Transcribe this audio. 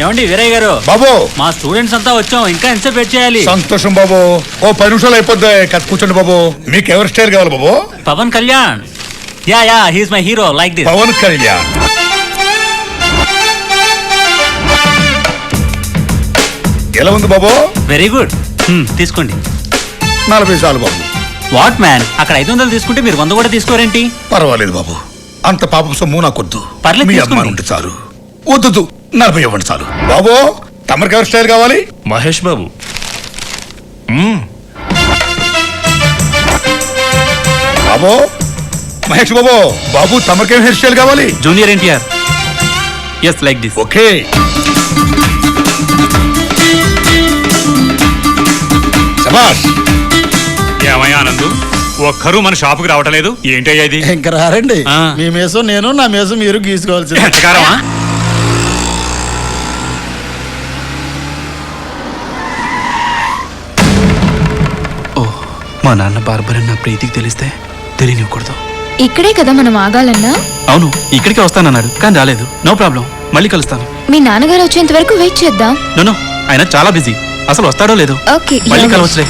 ఏమండి వీరయ్య గారు బాబు మా స్టూడెంట్స్ అంతా వచ్చాం, ఇంకా ఎంతసేపు వెయిట్ చేయాలి? సంతోషం బాబు, ఓ 10 నిమిషాలు అయిపోద్ది కదా, కూర్చోండి బాబు. మీకు ఎవరి స్టైల్ కావాలి బాబు? Pawan Kalyan. Yeah he's my hero, like this. Pawan Kalyan ఎలా ఉంది బాబు? Very good. తీసుకోండి. 40 చాలు బాబు. వాట్ మ్యాన్, అక్కడ 500 తీసుకుంటే మీరు 100 కూడా తీసుకోరేంటి? పర్వాలేదు బాబు, అంత పాపం సొమ్ము నాకొద్దు. పర్లేదు, మీ తీసుకోండి. అమ్మాయి ఉంటే చాలు. వద్దు 40 ఇవ్వండి చాలు బాబు. తమరికి ఎవరి స్టైల్ కావాలి? మహేష్ బాబు. బాబు మహేష్ బాబు, బాబు తమరికేం హెయిర్ స్టైల్ కావాలి? Junior NTR. Yes, like this. Okay. శభాష్. ఏమయ్యా ఆనందు, ఒక్కరూ మన షాపుకి రావటలేదు, ఏంటయ్యా ఇది? ఇంకా రారండి. ఆ. మీ మేసం నేను, నా మేసం మీరు గీసుకోవాల్సింది. ఎంతకారమా? ఓ, మా నాన్న బార్బర్ నా ప్రీతికి తెలిస్తే తెలియనివ్వకూడదు. ఇక్కడే కదా మనం ఆగాలన్నా? అవును, ఇక్కడికే వస్తానన్నాడు కానీ రాలేదు. నో ప్రాబ్లం, మళ్ళీ కలుస్తాను. మీ నాన్నగారు వచ్చేంత వరకు వెయిట్ చేద్దాం. నో, ఆయన చాలా బిజీ, అసలు వస్తాడో లేదో. ఓకే, మళ్ళీ కలవచ్చులే.